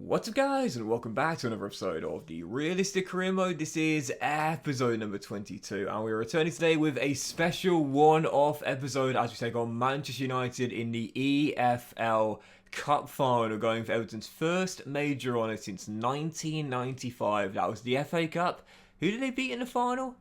What's up guys, and welcome back to another episode of the Realistic Career Mode. This is episode number 22 and we're returning today with a special one-off episode as we take on Manchester United in the EFL Cup final, going for Everton's first major honour since 1995. That was the FA Cup. Who did they beat in the final?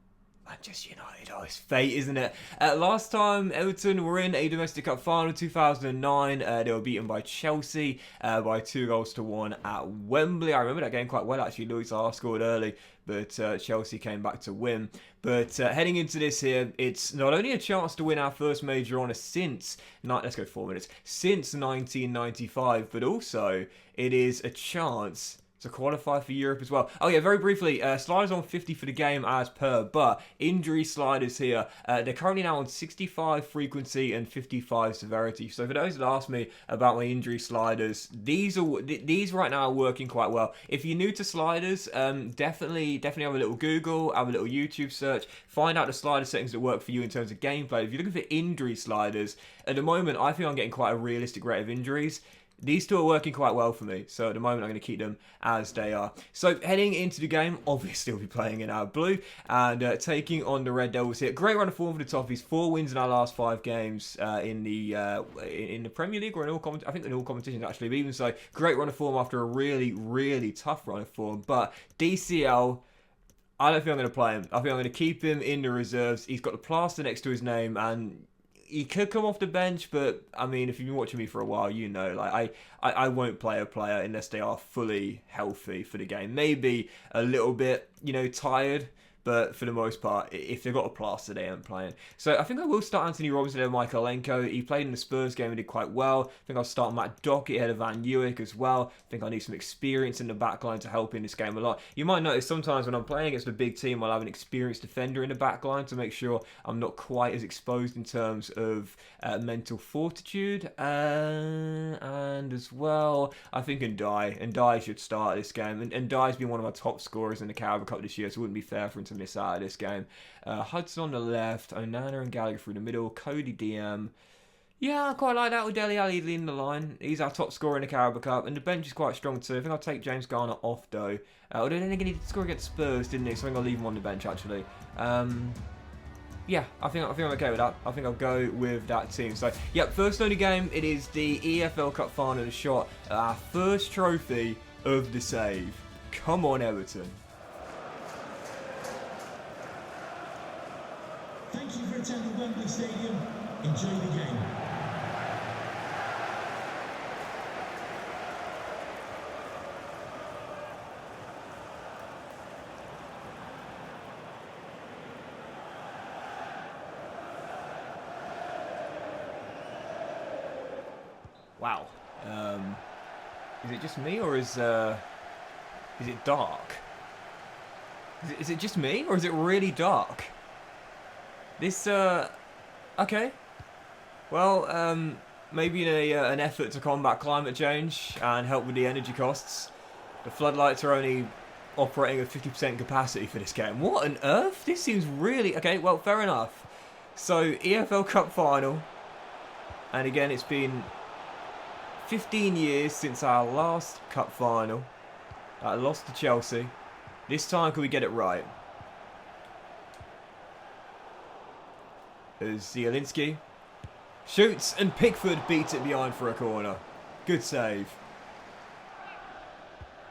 Manchester United. Oh, it's fate, isn't it? Last time Everton were in a domestic cup final, 2009, they were beaten by Chelsea by 2-1 at Wembley. I remember that game quite well, actually. Luis Saha scored early, but Chelsea came back to win. But heading into this here, it's not only a chance to win our first major honour since, let's go 4 minutes, since 1995, but also it is a chance to qualify for Europe as well. Oh yeah, very briefly, sliders on 50 for the game as per, but injury sliders here, they're currently now on 65 frequency and 55 severity. So for those that ask me about my injury sliders, these right now are working quite well. If you're new to sliders, definitely have a little Google, have a little YouTube search, find out the slider settings that work for you in terms of gameplay. If you're looking for injury sliders, at the moment I think I'm getting quite a realistic rate of injuries. These two are working quite well for me, so at the moment I'm going to keep them as they are. So heading into the game, obviously we'll be playing in our blue and taking on the Red Devils here. Great run of form for the Toffees. 4 wins in our last 5 games in the Premier League or in all I think in all competitions actually. But even so, great run of form after a really tough run of form. But DCL, I don't think I'm going to play him. I think I'm going to keep him in the reserves. He's got the plaster next to his name and he could come off the bench, but I mean, if you've been watching me for a while, you know, like I won't play a player unless they are fully healthy for the game. Maybe a little bit, you know, tired, but for the most part, if they've got a plaster, they aren't playing. So I think I will start Anthony Robinson over Michaelenko. He played in the Spurs game and did quite well. I think I'll start Matt Dockett ahead of Van Uwijk as well. I think I need some experience in the backline to help in this game a lot. You might notice sometimes when I'm playing against a big team, I'll have an experienced defender in the backline to make sure I'm not quite as exposed in terms of mental fortitude. And as well, I think Ndiaye should start this game. And Ndiaye's been one of my top scorers in the Carabao Cup this year, so it wouldn't be fair for him to miss out of this game. Hudson on the left, Onana and Gallagher through the middle, Cody DM. Yeah, I quite like that with Dele Alli leading the line. He's our top scorer in the Carabao Cup, and the bench is quite strong too. I think I'll take James Garner off though. Although then again, he did score against Spurs, didn't he? So I think I'll leave him on the bench actually. Yeah, I think I'm okay with that. I think I'll go with that team. So, yep, first and only game. It is the EFL Cup final, a shot at our first trophy of the save. Come on, Everton. Thank you for attending Wembley Stadium. Enjoy the game. Wow. Is it just me or is it dark? Is it just me or is it really dark? This, okay. Well, maybe in an effort to combat climate change and help with the energy costs, the floodlights are only operating at 50% capacity for this game. What on earth? This seems really... Okay, well, fair enough. So, EFL Cup final. And again, it's been 15 years since our last cup final. I lost to Chelsea. This time, can we get it right? As Zielinski shoots and Pickford beats it behind for a corner. Good save.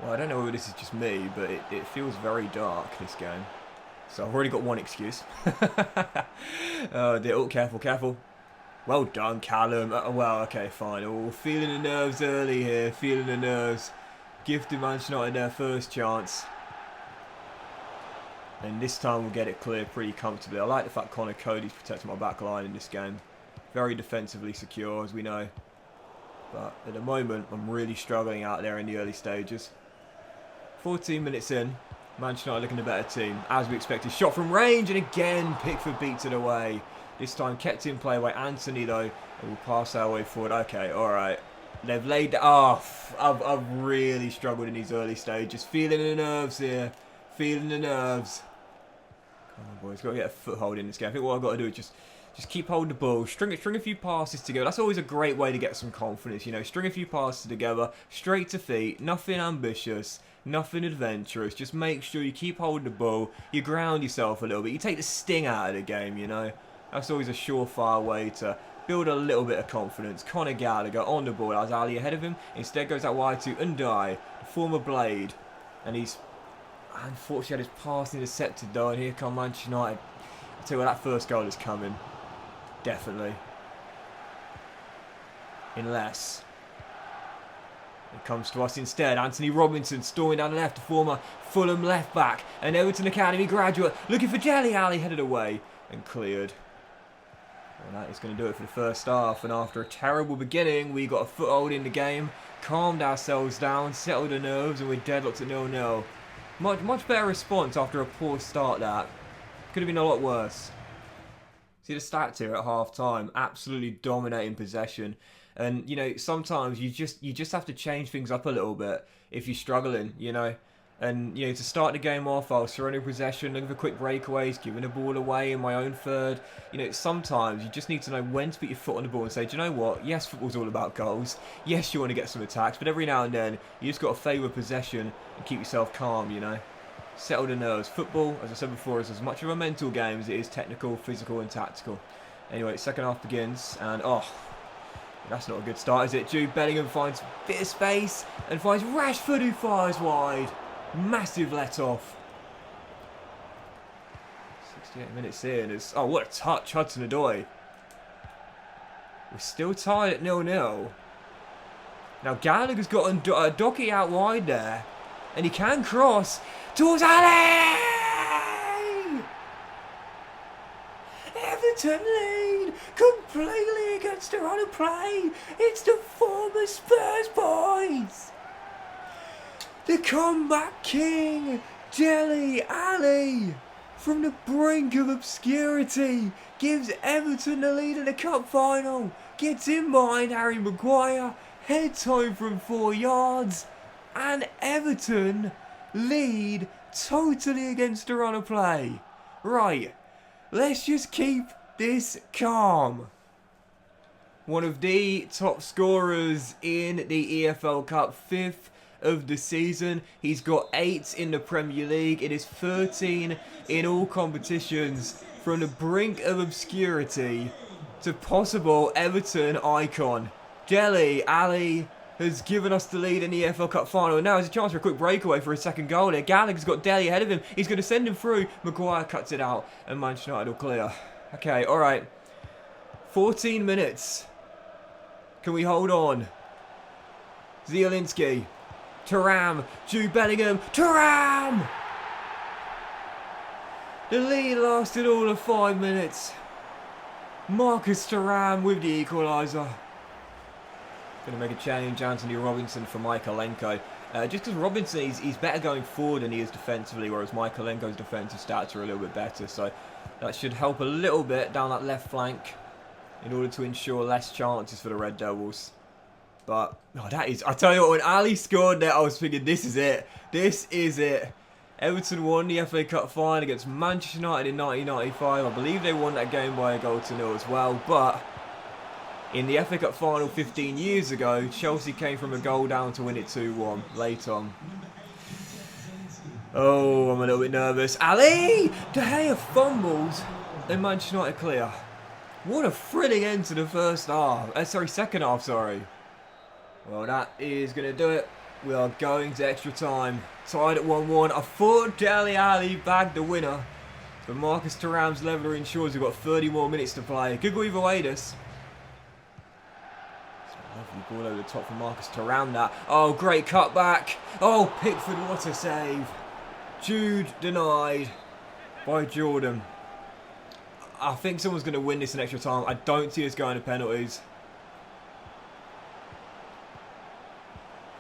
Well, I don't know whether this is just me, but it feels very dark, this game. So I've already got one excuse. Oh dear, oh, careful. Well done, Callum. Well, okay, fine. Oh, feeling the nerves early here, feeling the nerves. Gifted Manchester United their first chance. And this time we'll get it clear pretty comfortably. I like the fact Connor Cody's protecting my back line in this game. Very defensively secure, as we know. But at the moment, I'm really struggling out there in the early stages. 14 minutes in, Manchester United looking a better team. As we expected, shot from range, and again, Pickford beats it away. This time kept in play by Anthony, though. And we'll pass our way forward. Okay, alright. They've laid... I've really struggled in these early stages. Feeling the nerves here. Feeling the nerves. Come on, boys. Got to get a foothold in this game. I think what I've got to do is just Just keep holding the ball, string a few passes together. That's always a great way to get some confidence, you know. String a few passes together, straight to feet, nothing ambitious, nothing adventurous. Just make sure you keep holding the ball, you ground yourself a little bit, you take the sting out of the game, you know. That's always a surefire way to build a little bit of confidence. Conor Gallagher on the ball, as Ali ahead of him. Instead goes out wide to Undai, the former Blade. And he's unfortunately had his pass intercepted though, and here come Manchester United. I'll tell you what, that first goal is coming. Definitely. Unless it comes to us instead. Anthony Robinson storming down the left, the former Fulham left back. An Everton Academy graduate looking for Jelly. Ali headed away and cleared. Well, that is going to do it for the first half. And after a terrible beginning, we got a foothold in the game. Calmed ourselves down, settled the nerves, and we're deadlocked at 0-0. Much better response after a poor start that. Could have been a lot worse. See the stats here at half time, absolutely dominating possession. And, you know, sometimes you just have to change things up a little bit if you're struggling, you know. And, you know, to start the game off, I was surrendering possession, looking for quick breakaways, giving the ball away in my own third. You know, sometimes you just need to know when to put your foot on the ball and say, do you know what? Yes, football's all about goals. Yes, you want to get some attacks, but every now and then, you just got to favour possession and keep yourself calm, you know. Settle the nerves. Football, as I said before, is as much of a mental game as it is technical, physical and tactical. Anyway, second half begins, and that's not a good start, is it? Jude Bellingham finds a bit of space and finds Rashford, who fires wide. Massive let-off. 68 minutes in. Oh, what a touch, Hudson-Odoi. We're still tied at 0-0. Now, Gallagher's got Docky out wide there. And he can cross towards Ali! Everton lead completely against their own play. It's the former Spurs boys. The comeback king, Dele Alli, from the brink of obscurity, gives Everton the lead in the cup final. Gets in behind Harry Maguire, heads home from 4 yards. And Everton lead totally against the run of play. Right, let's just keep this calm. One of the top scorers in the EFL Cup, 5th of the season. He's got 8 in the Premier League. It is 13 in all competitions. From the brink of obscurity to possible Everton icon. Dele Alli has given us the lead in the EFL Cup final. And now there's a chance for a quick breakaway for his second goal there. Gallagher's got Dele ahead of him. He's going to send him through. Maguire cuts it out. And Manchester United will clear. Okay, alright. 14 minutes. Can we hold on? Zielinski. Thuram. Jude Bellingham. Thuram! The lead lasted all of 5 minutes. Marcus Thuram with the equaliser. Going to make a change, Anthony Robinson for Michaelenko. Just because Robinson, he's better going forward than he is defensively, whereas Michaelenko's defensive stats are a little bit better. So that should help a little bit down that left flank in order to ensure less chances for the Red Devils. But, that is... I tell you what, when Ali scored there, I was thinking, this is it. This is it. Everton won the FA Cup final against Manchester United in 1995. I believe they won that game by a goal to 0 as well. But in the FA Cup final 15 years ago, Chelsea came from a goal down to win it 2-1 late on. Oh, I'm a little bit nervous. Ali! De Gea fumbles and Manchester United clear. What a thrilling end to the first half. Second half, sorry. Well, that is going to do it. We are going to extra time. Tied at 1-1. I thought Dele Alli bagged the winner. But Marcus Thuram's leveller ensures we've got 30 more minutes to play. Could go either way, this. Lovely ball over the top from Marcus Thuram that. Oh, great cutback. Oh, Pickford, what a save. Jude denied by Jordan. I think someone's going to win this in extra time. I don't see us going to penalties.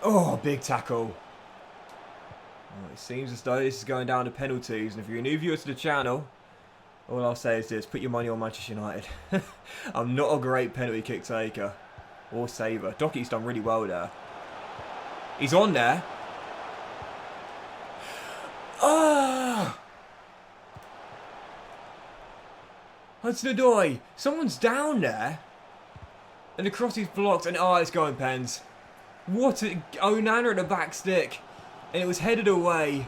Oh, big tackle. Well, it seems as though this is going down to penalties. And if you're a new viewer to the channel, all I'll say is this. Put your money on Manchester United. I'm not a great penalty kick taker. Or saver. Docky's done really well there. He's on there. Ah! Hudson-Odoi, someone's down there. And the cross is blocked, and oh, it's going pens. What a... Onana at the back stick. And it was headed away.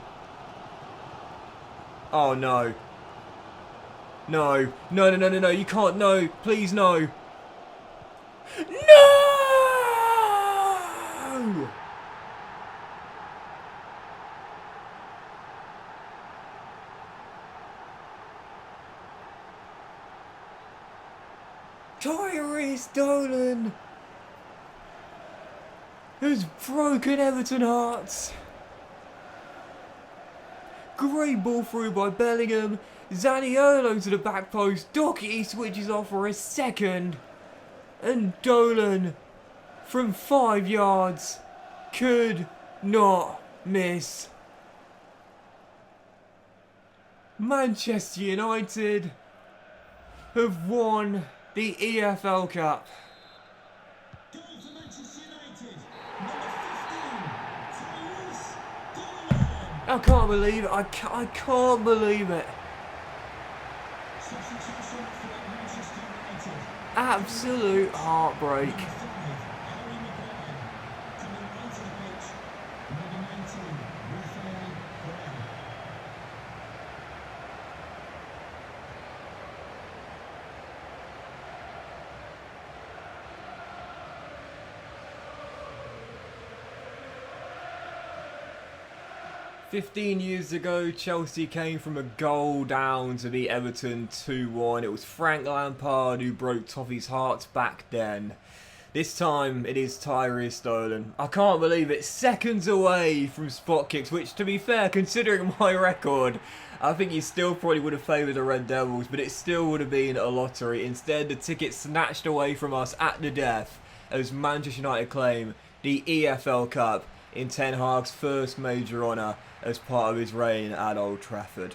Oh, no. No. No, no, no, no, no. You can't. No. Please, no. No! Tyrese Dolan has broken Everton hearts. Great ball through by Bellingham. Zaniolo to the back post. Doherty switches off for a second. And Dolan from 5 yards could not miss. Manchester United have won the EFL Cup. Goal for Manchester United, number 15, Tyrese Dolan. I can't believe it. I can't believe it. Substitution for Manchester United. Absolute heartbreak. Number 5, Harry Maguire. Coming onto the pitch, number 19, Raphael Varane. 15 years ago, Chelsea came from a goal down to beat Everton 2-1. It was Frank Lampard who broke Toffee's heart back then. This time, it is Tyrese Dolan. I can't believe it. Seconds away from spot kicks, which, to be fair, considering my record, I think he still probably would have favoured the Red Devils, but it still would have been a lottery. Instead, the ticket snatched away from us at the death as Manchester United claim the EFL Cup in Ten Hag's first major honour as part of his reign at Old Trafford.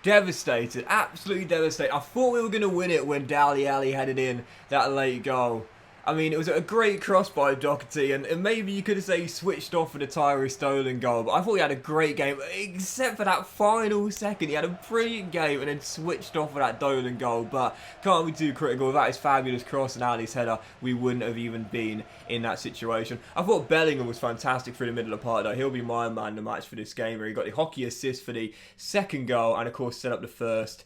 Devastated, absolutely devastated. I thought we were going to win it when Dele Alli headed in that late goal. I mean, it was a great cross by Doherty, and maybe you could say he switched off for the Tyrese Dolan goal, but I thought he had a great game, except for that final second. He had a brilliant game and then switched off for that Dolan goal, but can't be too critical. Without his fabulous cross and Ali's header, we wouldn't have even been in that situation. I thought Bellingham was fantastic through the middle of the park, though. He'll be my man of the match for this game, where he got the hockey assist for the second goal, and of course set up the first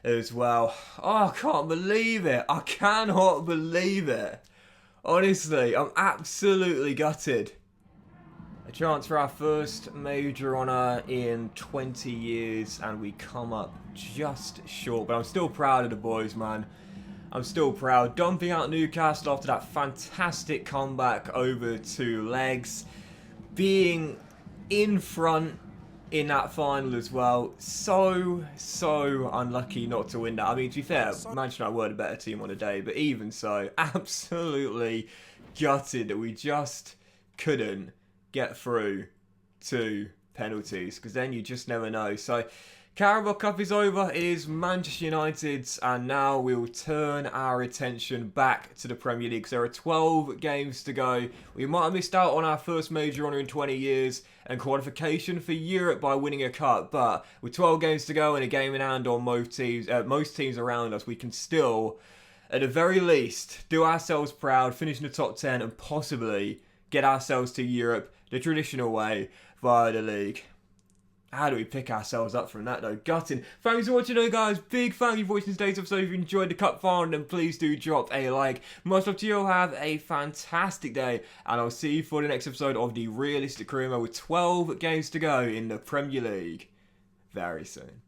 as well. Oh, I can't believe it. I cannot believe it. Honestly, I'm absolutely gutted. A chance for our first major honour in 20 years, and we come up just short. But I'm still proud of the boys, man. I'm still proud. Dumping out Newcastle after that fantastic comeback over 2 legs. Being in front in that final as well. So unlucky not to win that. I mean, to be fair, Manchester United were the better team on the day, but even so, absolutely gutted that we just couldn't get through to penalties, because then you just never know. So Carabao Cup is over. It is Manchester United's, and now we'll turn our attention back to the Premier League. There are 12 games to go. We might have missed out on our first major honour in 20 years and qualification for Europe by winning a cup, but with 12 games to go and a game in hand on most teams around us, we can still, at the very least, do ourselves proud, finish in the top 10, and possibly get ourselves to Europe the traditional way via the league. How do we pick ourselves up from that, though? Gutting. Thanks for watching, though, guys. Big thank you for watching today's episode. If you enjoyed the cup final, then please do drop a like. Much love to you all. Have a fantastic day. And I'll see you for the next episode of the Realistic Career Mode with 12 games to go in the Premier League very soon.